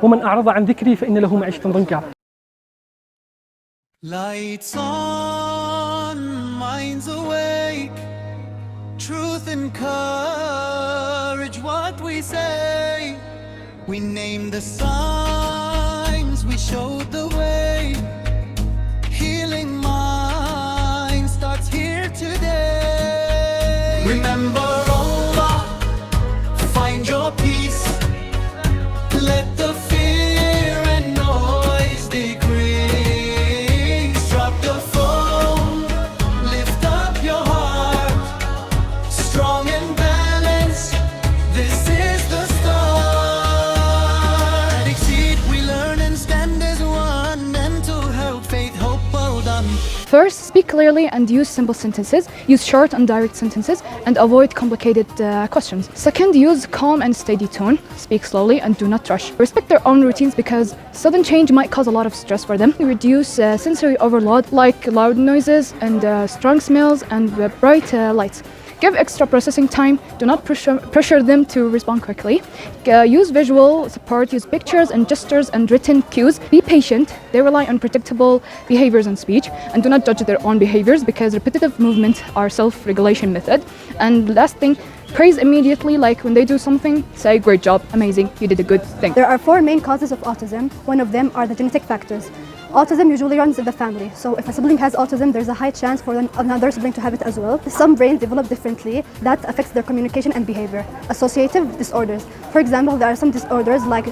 ومن أعرض عن ذكري فإن له معيشة ضنكا. Lights on, minds awake, truth and courage, what we say. We name the signs, we showed the way. Healing mind starts here today. Remember Allah, find your peace. Let the fear and noise decrease. Drop the phone, lift up your heart. Strong and balanced, this is the start. Exceed, we learn and stand as one. Mental health, faith, hope, well done. First, speak clearly and use simple sentences. Use short and direct sentences and avoid complicated questions. Second, use calm and steady tone. Speak slowly and do not rush. Respect their own routines because sudden change might cause a lot of stress for them. Reduce sensory overload like loud noises and strong smells and bright lights. Give extra processing time. Do not pressure them to respond quickly. Use visual support, use pictures and gestures and written cues. Be patient. They rely on predictable behaviors and speech, and do not judge their own behaviors because repetitive movements are self-regulation method. And last thing, praise immediately, like when they do something, say great job, amazing, you did a good thing. There are 4 main causes of autism. One of them are the genetic factors. Autism usually runs in the family, so if a sibling has autism, there's a high chance for another sibling to have it as well. Some brains develop differently, that affects their communication and behavior. Associative disorders. For example, there are some disorders like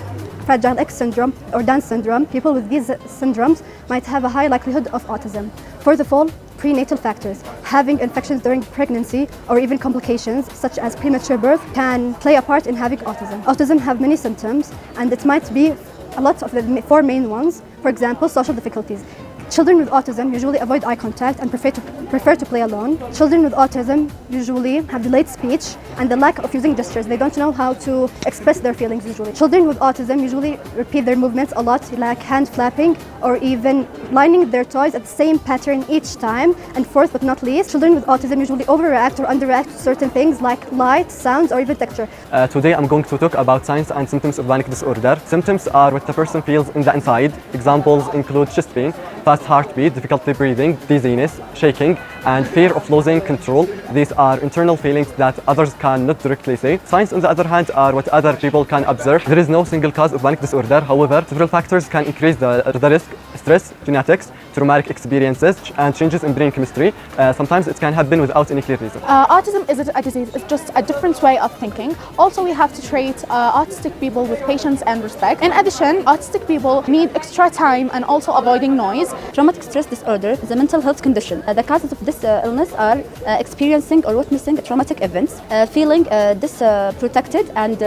Fragile X syndrome or Down syndrome. People with these syndromes might have a high likelihood of autism. First of all, prenatal factors. Having infections during pregnancy or even complications such as premature birth can play a part in having autism. Autism have many symptoms, and it might be a lot of the 4 main ones. For example, social difficulties. Children with autism usually avoid eye contact and prefer to play alone. Children with autism usually have delayed speech and the lack of using gestures. They don't know how to express their feelings usually. Children with autism usually repeat their movements a lot, like hand flapping or even lining their toys at the same pattern each time. And fourth but not least, children with autism usually overreact or underreact to certain things like light, sounds or even texture. Today I'm going to talk about signs and symptoms of panic disorder. Symptoms are what the person feels in the inside. Examples include chest pain, fast heartbeat, difficulty breathing, dizziness, shaking, and fear of losing control. These are internal feelings that others cannot directly say. Signs, on the other hand, are what other people can observe. There is no single cause of panic disorder. However, several factors can increase the risk: stress, genetics, traumatic experiences, and changes in brain chemistry. Sometimes it can happen without any clear reason. Autism isn't a disease, it's just a different way of thinking. Also, we have to treat autistic people with patience and respect. In addition, autistic people need extra time and also avoiding noise. Traumatic stress disorder is a mental health condition. The causes of this illness are experiencing or witnessing traumatic events, feeling disprotected and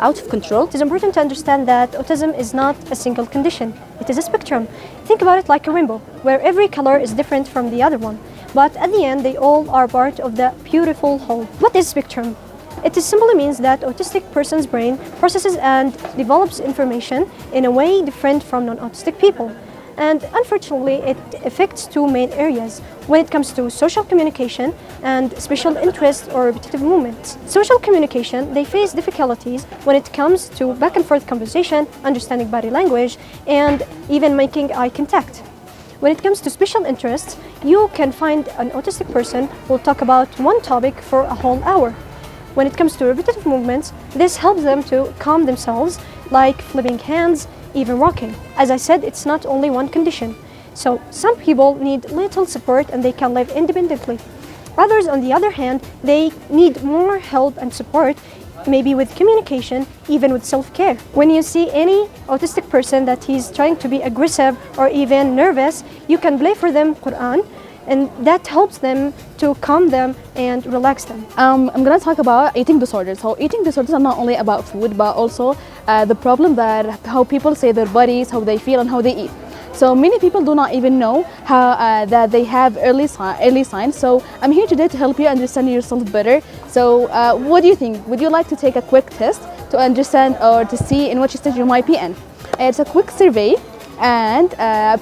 out of control. It is important to understand that autism is not a single condition. It is a spectrum. Think about it like a rainbow, where every color is different from the other one. But at the end, they all are part of the beautiful whole. What is spectrum? It simply means that autistic person's brain processes and develops information in a way different from non-autistic people. And unfortunately, it affects 2 main areas when it comes to social communication and special interest or repetitive movements. Social communication, they face difficulties when it comes to back and forth conversation, understanding body language, and even making eye contact. When it comes to special interests, you can find an autistic person who will talk about one topic for a whole hour. When it comes to repetitive movements, this helps them to calm themselves, like flipping hands, even walking. As I said, it's not only one condition. So some people need little support and they can live independently. Others, on the other hand, they need more help and support, maybe with communication, even with self-care. When you see any autistic person that he's trying to be aggressive or even nervous, you can play for them Quran, and that helps them to calm them and relax them. I'm going to talk about eating disorders. So eating disorders are not only about food, but also the problem that how people say their bodies, how they feel and how they eat. So many people do not even know how that they have early signs. So I'm here today to help you understand yourself better. So what do you think? Would you like to take a quick test to understand or to see in which stage you might be in? It's a quick survey. and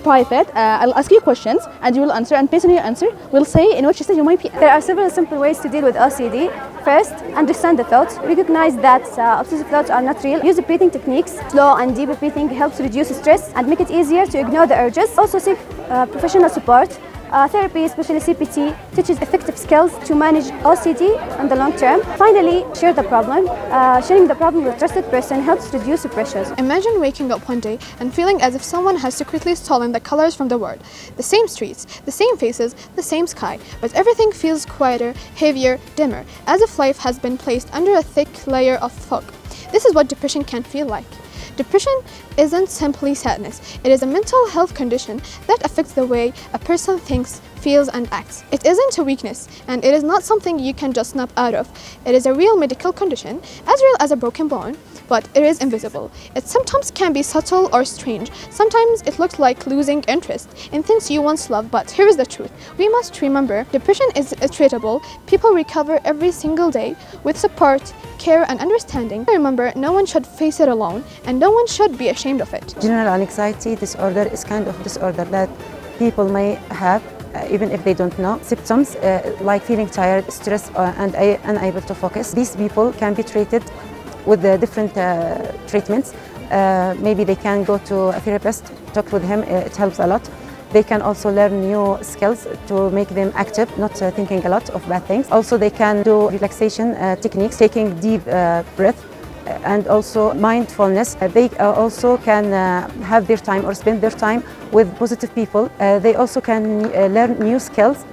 private. I'll ask you questions and you will answer, and based on your answer, we'll say in which stage you might be. There are several simple ways to deal with OCD. First, understand the thoughts. Recognize that obsessive thoughts are not real. Use breathing techniques. Slow and deep breathing helps reduce stress and make it easier to ignore the urges. Also seek professional support. Therapy, especially CPT, teaches effective skills to manage OCD in the long term. Finally, share the problem. Sharing the problem with a trusted person helps reduce the pressures. Imagine waking up one day and feeling as if someone has secretly stolen the colors from the world. The same streets, the same faces, the same sky, but everything feels quieter, heavier, dimmer, as if life has been placed under a thick layer of fog. This is what depression can feel like. Depression isn't simply sadness. It is a mental health condition that affects the way a person thinks, feels, and acts. It isn't a weakness, and it is not something you can just snap out of. It is a real medical condition, as real as a broken bone, but it is invisible. It sometimes can be subtle or strange. Sometimes it looks like losing interest in things you once loved, but here is the truth. We must remember, depression is treatable. People recover every single day with support, care, and understanding. Remember, no one should face it alone, and no one should be ashamed of it. General anxiety disorder is kind of disorder that people may have even if they don't know. Symptoms like feeling tired, stressed, and unable to focus. These people can be treated with different treatments. Maybe they can go to a therapist, talk with him, it helps a lot. They can also learn new skills to make them active, not thinking a lot of bad things. Also, they can do relaxation techniques, taking deep breath, and also mindfulness. They also can have their time or spend their time with positive people. They also can learn new skills,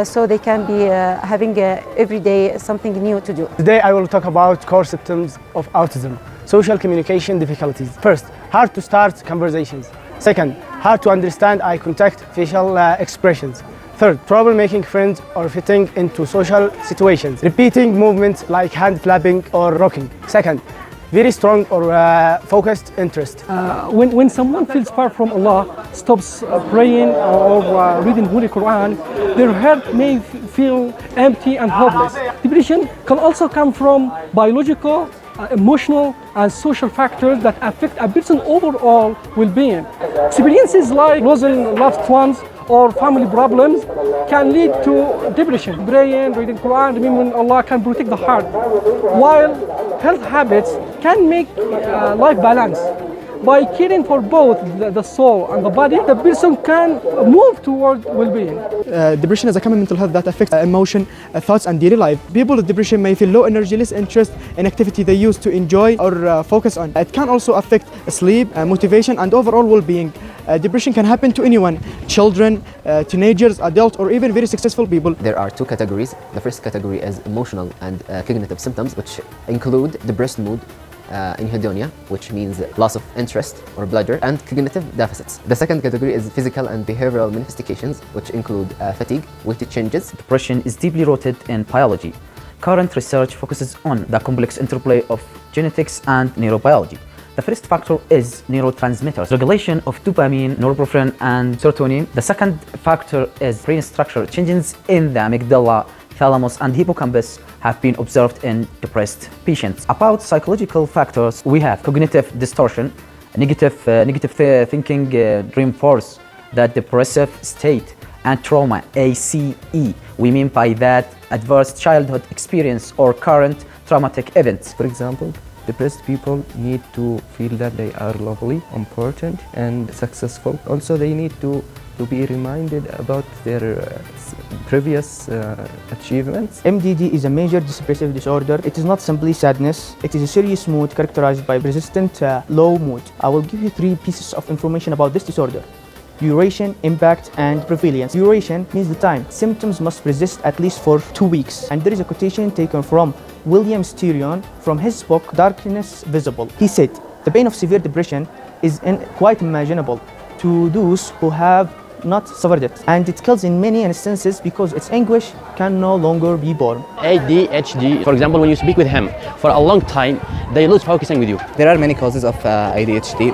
so they can be having every day something new to do. Today I will talk about core symptoms of autism. Social communication difficulties. First, hard to start conversations. Second, hard to understand eye contact, facial expressions. Third, trouble making friends or fitting into social situations. Repeating movements like hand flapping or rocking. Second, very strong or focused interest. When someone feels far from Allah, stops praying or reading Holy Quran, their heart may feel empty and hopeless. Depression can also come from biological, emotional, and social factors that affect a person's overall well-being. Experiences like losing loved ones or family problems can lead to depression. Praying, reading Quran, remembering Allah can protect the heart, while health habits can make life balance. By caring for both the soul and the body, the person can move toward well-being. Depression is a common mental health that affects emotion, thoughts, and daily life. People with depression may feel low energy, less interest in activity they used to enjoy or focus on. It can also affect sleep, motivation, and overall well-being. Depression can happen to anyone, children, teenagers, adults, or even very successful people. There are two categories. The first category is emotional and cognitive symptoms, which include depressed mood, anhedonia, which means loss of interest or pleasure, and cognitive deficits. The second category is physical and behavioral manifestations, which include fatigue, weight changes. Depression is deeply rooted in biology. Current research focuses on the complex interplay of genetics and neurobiology. The first factor is neurotransmitters, regulation of dopamine, norepinephrine, and serotonin. The second factor is brain structure. Changes in the amygdala, thalamus, and hippocampus have been observed in depressed patients. About psychological factors, we have cognitive distortion, negative thinking reinforce the depressive state, and trauma, ACE. We mean by that adverse childhood experience or current traumatic events. For example, depressed people need to feel that they are lovely, important, and successful. Also, they need to be reminded about their previous achievements. MDD is a major depressive disorder. It is not simply sadness. It is a serious mood characterized by persistent low mood. I will give you 3 pieces of information about this disorder: duration, impact, and prevalence. Duration means the time. Symptoms must persist at least for 2 weeks. And there is a quotation taken from William Styrion from his book Darkness Visible. He said, "The pain of severe depression is quite imaginable to those who have not suffered it, and it kills in many instances because its anguish can no longer be borne." ADHD, for example, when you speak with him for a long time, they lose focusing with you. There are many causes of ADHD.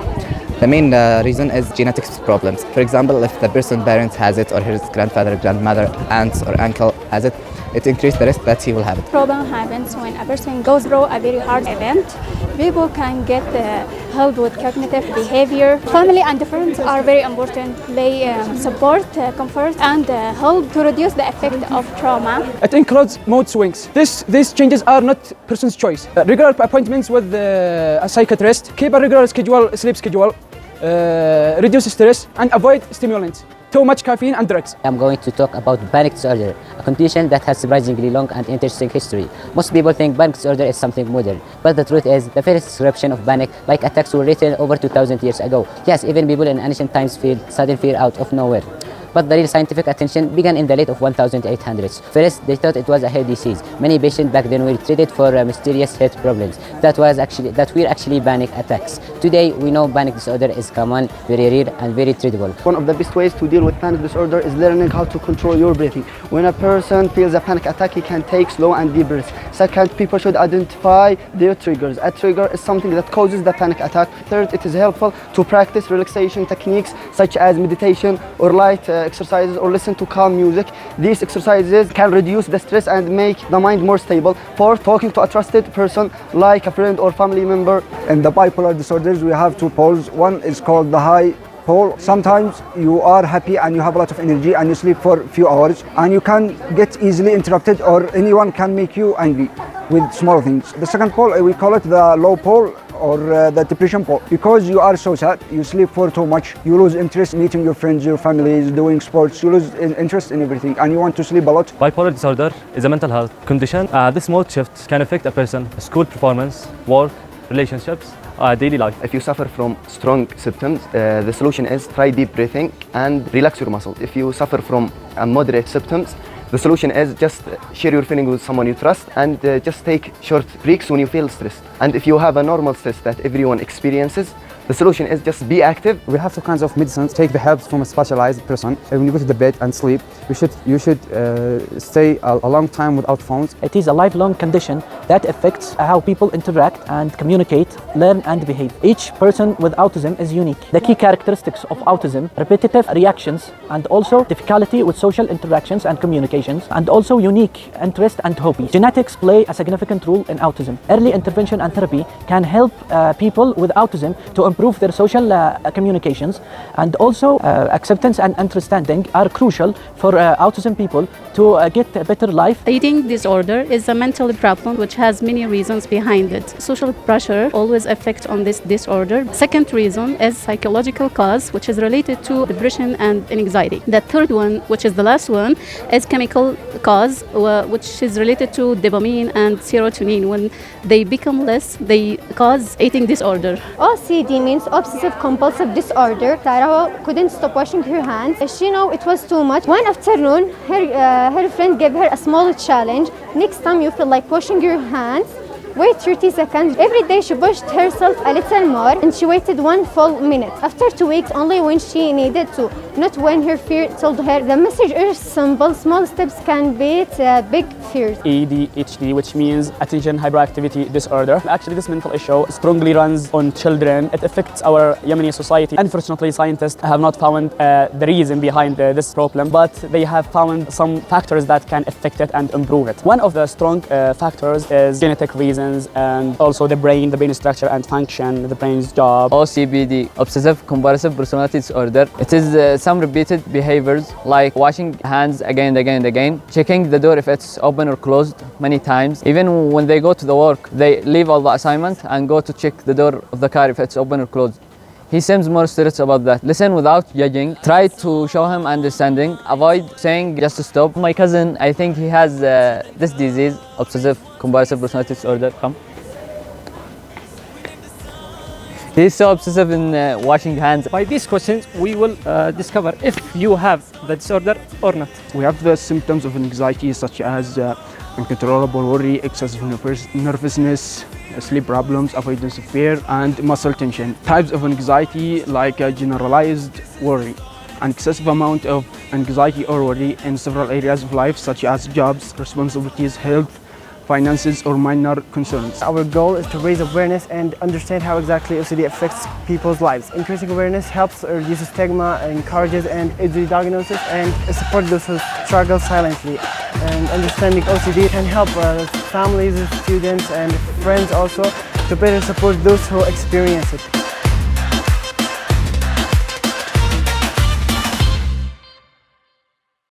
The main reason is genetics problems. For example, if the person's parents has it, or his grandfather, grandmother, aunts, or uncle has it, it increases the risk that he will have it. Problem happens when a person goes through a very hard event. People can get help with cognitive behavior. Family and friends are very important. They support, comfort, and help to reduce the effect of trauma. It includes mood swings. These changes are not person's choice. Regular appointments with a psychiatrist, keep a regular sleep schedule, reduce stress, and avoid stimulants. Too much caffeine and drugs. I'm going to talk about panic disorder, a condition that has surprisingly long and interesting history. Most people think panic disorder is something modern, but the truth is the first description of panic like attacks were written over 2,000 years ago. Yes, even people in ancient times feel sudden fear out of nowhere. But the real scientific attention began in the late of 1800s. First, they thought it was a heart disease. Many patients back then were treated for mysterious health problems. That were actually panic attacks. Today, we know panic disorder is common, very rare, and very treatable. One of the best ways to deal with panic disorder is learning how to control your breathing. When a person feels a panic attack, he can take slow and deep breaths. Second, people should identify their triggers. A trigger is something that causes the panic attack. Third, it is helpful to practice relaxation techniques such as meditation or light exercises or listen to calm music. These exercises can reduce the stress and make the mind more stable. Fourth, talking to a trusted person like a friend or family member. In the bipolar disorders, we have two poles. One is called the high pole. Sometimes you are happy and you have a lot of energy and you sleep for a few hours and you can get easily interrupted or anyone can make you angry with small things. The second pole, we call it the low pole or the depression pole. Because you are so sad, you sleep for too much, you lose interest in meeting your friends, your families, doing sports, you lose interest in everything and you want to sleep a lot. Bipolar disorder is a mental health condition. This mood shift can affect a person's school performance, work, relationships, daily life. If you suffer from strong symptoms, the solution is try deep breathing and relax your muscles. If you suffer from moderate symptoms, the solution is just share your feeling with someone you trust and just take short breaks when you feel stressed. And if you have a normal stress that everyone experiences, the solution is just be active. We have two kinds of medicines. Take the help from a specialized person. When you go to the bed and sleep, you should stay a long time without phones. It is a lifelong condition that affects how people interact and communicate, learn and behave. Each person with autism is unique. The key characteristics of autism: repetitive reactions and also difficulty with social interactions and communications, and also unique interest and hobbies. Genetics play a significant role in autism. Early intervention and therapy can help people with autism to improve their social communications, and also acceptance and understanding are crucial for autism people to get a better life. Eating disorder is a mental problem which has many reasons behind it. Social pressure always affects on this disorder. Second reason is psychological cause, which is related to depression and anxiety. The third one, which is the last one, is chemical cause, which is related to dopamine and serotonin. When they become less, they cause eating disorder. OCD means obsessive compulsive disorder. Sarah couldn't stop washing her hands. She knew it was too much. One afternoon, her friend gave her a small challenge. Next time you feel like washing your hands, wait 30 seconds. Every day she pushed herself a little more and she waited 1 full minute. After 2 weeks, only when she needed to, not when her fear told her. The message is simple: small steps can beat big fears. ADHD, which means attention hyperactivity disorder. Actually, this mental issue strongly runs on children. It affects our Yemeni society. Unfortunately, scientists have not found the reason behind this problem, but they have found some factors that can affect it and improve it. One of the strong factors is genetic reasons, and also the brain structure and function, the brain's job. OCPD, obsessive compulsive personality disorder. It is some repeated behaviors like washing hands again and again and again, checking the door if it's open or closed many times. Even when they go to the work, they leave all the assignment and go to check the door of the car if it's open or closed. He seems more serious about that. Listen without judging. Try to show him understanding. Avoid saying just to stop. My cousin, I think he has this disease, obsessive compulsive personality disorder. Come. He's so obsessive in washing hands. By these questions, we will discover if you have the disorder or not. We have the symptoms of anxiety such as uncontrollable worry, excessive nervousness, sleep problems, avoidance of fear, and muscle tension. Types of anxiety like generalized worry, an excessive amount of anxiety or worry in several areas of life such as jobs, responsibilities, health, finances, or minor concerns. Our goal is to raise awareness and understand how exactly OCD affects people's lives. Increasing awareness helps reduce stigma, encourages and early diagnosis, and support those who struggle silently. And understanding OCD can help families, students, and friends also to better support those who experience it.